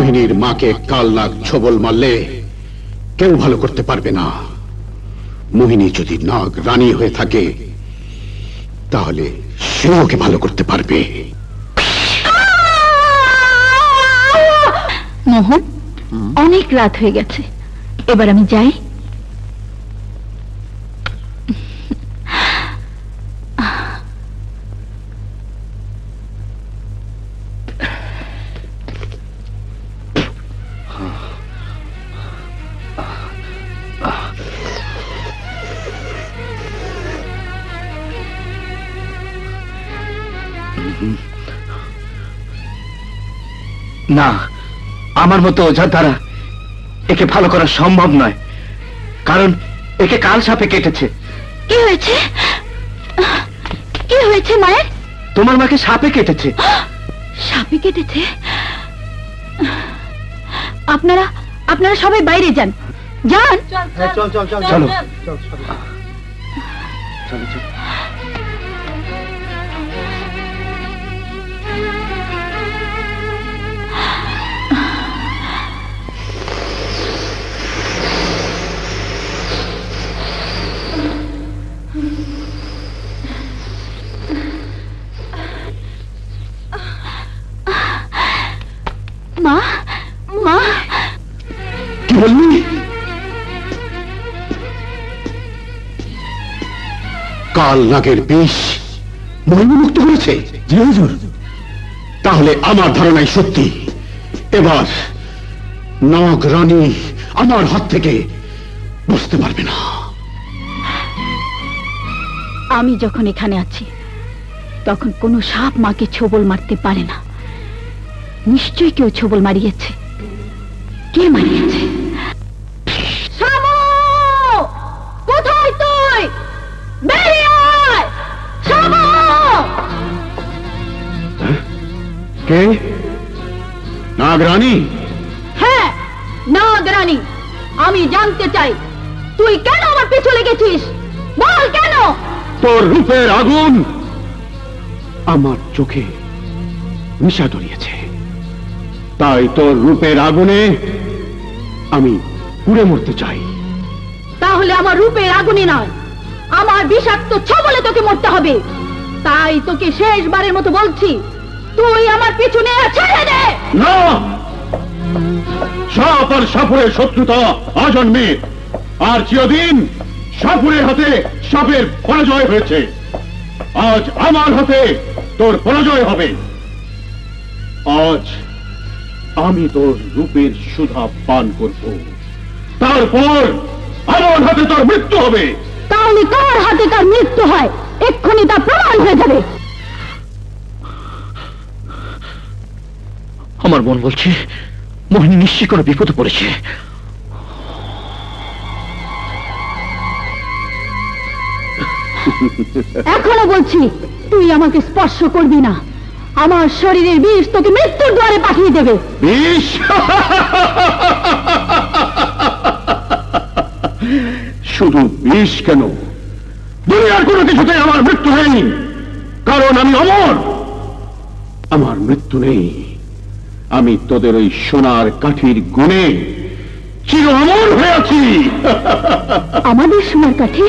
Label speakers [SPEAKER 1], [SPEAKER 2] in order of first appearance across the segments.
[SPEAKER 1] মোহিনীর মাকে কালনাগ ছোবল মারলে কেউ ভালো করতে পারবে না। মোহিনী যদি নাগ রানী হয়ে থাকে তাহলে সে ওকে ভালো করতে পারবে।
[SPEAKER 2] মোহন, অনেক রাত হয়ে গেছে, এবার আমি যাই।
[SPEAKER 3] না, আমার মতো ওঝার দ্বারা একে ভালো করা সম্ভব নয়, কারণ একে কাল সাপে কেটেছে।
[SPEAKER 2] কি হয়েছে? কি হয়েছে মায়ের?
[SPEAKER 3] তোমার মাকে সাপে কেটেছে।
[SPEAKER 2] সাপে কেটেছে? আপনারা আপনারা সবাই বাইরে যান, যান।
[SPEAKER 3] চল চল চল চলো চলো চলো।
[SPEAKER 2] মা, মা,
[SPEAKER 1] কি বললি? কালনাগের বিষ মোহিনী মুক্ত করেছে? জি হুজুর। তাহলে আমার ধারণাই সত্যি। এবার নাগ রানী আমার হাত থেকে বুঝতে পারবে না।
[SPEAKER 2] আমি যখন এখানে আছি তখন কোনো সাপ মাকে ছোবল মারতে পারে না। নিশ্চয়ই কেউ ছোবল মারিয়েছে। কে মারিয়েছে? কোথায় তুই? বেরিয়ে আয়!
[SPEAKER 1] কে? নাগ রানী?
[SPEAKER 2] হ্যাঁ, নাগ রানী। আমি জানতে চাই তুই কেন আমার পিছু লেগেছিস? বল কেন?
[SPEAKER 1] তোর রূপের আগুন আমার চোখে নিশা ধরিয়েছে, তাই তোর রূপের আগুনে আমি পুড়ে মরতে চাই।
[SPEAKER 2] তাহলে আমার রূপের আগুনে নয়, আমার বিষাক্ত ছোবলে তোকে মরতে হবে। তাই তোকে শেষবারের মতো বলছি, তুই আমার পিছনে ছেড়ে দে।
[SPEAKER 1] না, সাপ আর সাপুরের শত্রুতা অজন্মের, আর চিরদিন সাপুরের হাতে সাপের পরাজয় হয়েছে। আজ আমার হাতে তোর পরাজয় হবে। আজ আমি তোর রূপের সুধা পান করব, তারপর আমার হাতে তোর মৃত্যু হবে।
[SPEAKER 2] তাহলে কার হাতে কার মৃত্যু হয় এক্ষুনি তা প্রমাণ হয়ে যাবে।
[SPEAKER 3] আমার বোন বলছে মোহিনী নিশ্চয়ই কোনো বিপদে পড়েছে।
[SPEAKER 2] এখনো বলছি, তুই আমাকে স্পর্শ করবি না। আমার শরীরের বিষ তোকে মৃত্যুর দ্বারে পাঠিয়ে দেবে।
[SPEAKER 1] বিষ? শুধু বিষ কেন, দুনিয়ার কোনো কিছুতেই আমার মৃত্যু হয়নি, কারণ আমি অমর। আমার মৃত্যু নেই। আমি তোদের ওই সোনার কাঠির গুণে চির অমর হয়ে আছি।
[SPEAKER 2] আমাদের সোনার কাঠি?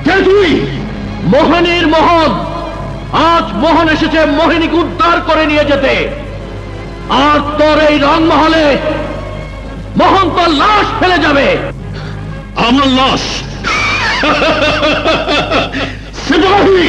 [SPEAKER 1] কে তুই?
[SPEAKER 3] মোহিনীর মোহন। আজ মোহন এসেছে মোহিনীকে উদ্ধার করে নিয়ে যেতে। আর তোর এই রংমহলে মোহন তোর লাশ ফেলে যাবে।
[SPEAKER 1] আমার লাশ? সিপাহী!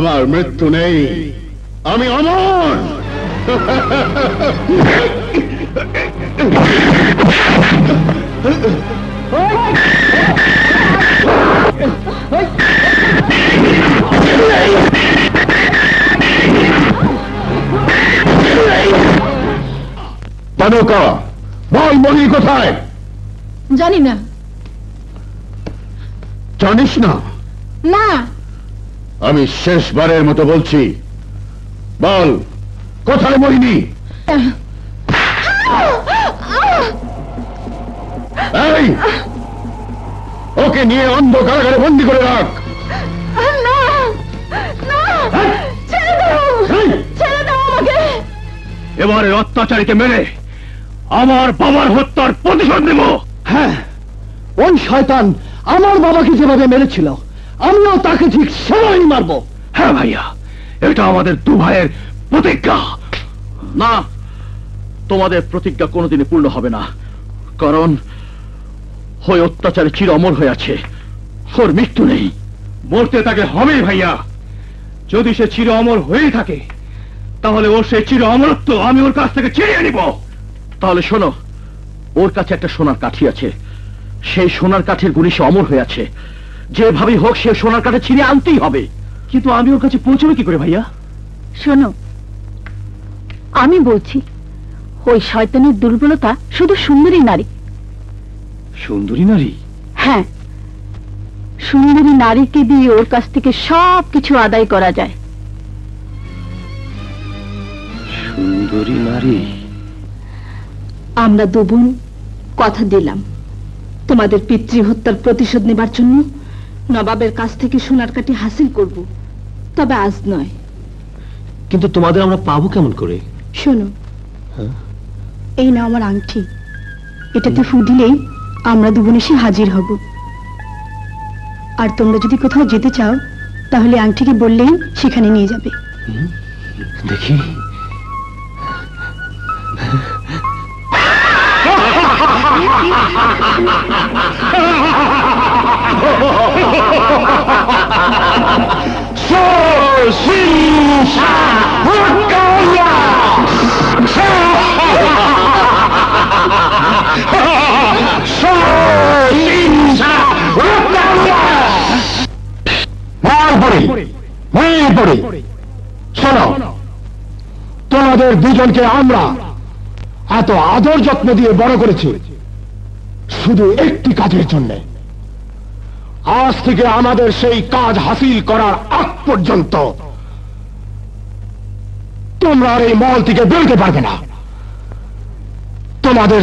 [SPEAKER 1] আমার মৃত্যু নেই, আমি অমর। তানুকা, বল মোহিনী কোথায়?
[SPEAKER 2] জানি না।
[SPEAKER 1] জানিস না?
[SPEAKER 2] না।
[SPEAKER 1] আমি শেষবারের মতো বলছি, বল কোথায় মোহিনী? এই, ওকে নিয়ে অন্ধ কারাগারে বন্দী করে রাখ।
[SPEAKER 2] না, না, ছেড়ে দাও, ছেড়ে দাও আমাকে।
[SPEAKER 3] এবারে অত্যাচারীকে মেরে আমার বাবার হত্যার প্রতিশোধ নেব। হ্যাঁ, ওই শয়তান আমার বাবাকে যেভাবে মেরেছিল আমিও তাকে ঠিক সেভাবেই মারবো। হ্যাঁ ভাইয়া, এটা আমাদের দু ভাইয়ের প্রতিজ্ঞা। না, তোমাদের প্রতিজ্ঞা কোনোদিনই পূর্ণ হবে না, কারণ ওই অত্যাচারী চির অমর হয়ে আছে, ওর মৃত্যু নেই। মরতে তাকে হবেই ভাইয়া। যদি সে চির অমর হয়েই থাকে তাহলে ওর সেই চির অমরত্ব আমি ওর কাছ থেকে ছিনিয়ে নিব। তাহলে শোনো, ওর কাছে একটা সোনার কাঠি আছে, সেই সোনার কাঠের গুণে সে অমর হয়ে আছে। যেভাবেই হোক সে সোনার কাঠে ছিনিয়ে আনতেই হবে। কিন্তু আমি ওর কাছে পৌঁছবো কি করে ভাইয়া?
[SPEAKER 2] শোনো, আমি বলছি, ওই শয়তানের দুর্বলতা শুধু সুন্দরী নারী।
[SPEAKER 3] সুন্দরী নারী?
[SPEAKER 2] হ্যাঁ, সুন্দরী নারীকে দিয়ে ওর কাছ থেকে সব কিছু আদায় করা যায়।
[SPEAKER 3] সুন্দরী নারী?
[SPEAKER 2] আমরা দু বোন কথা দিলাম, তোমাদের পিতৃ হত্যার প্রতিশোধ নেবার জন্য নবাবের কাছ থেকে সোনার কাঠি হাসিল করব, তবে আজ নয়।
[SPEAKER 3] কিন্তু তোমাদের আমরা পাবো কেমন করে?
[SPEAKER 2] শোনো, এই না আমার আংটি, এটাতে ফু দিলেই আমরা দু বোন এসে হাজির হব। আর তোমরা যদি কোথাও যেতে চাও তাহলে আংটিকে বললেই সেখানে নিয়ে যাবে।
[SPEAKER 3] দেখি।
[SPEAKER 1] শোনো, তোমাদের দুজনকে আমরা এত আদর যত্ন দিয়ে বড় করেছি শুধু একটি কাজের জন্য। আজ থেকে আমাদের সেই কাজ হাসিল করার আগ পর্যন্ত তোমরা আর এই মহল থেকে বেরোতে পারবে না। তোমাদের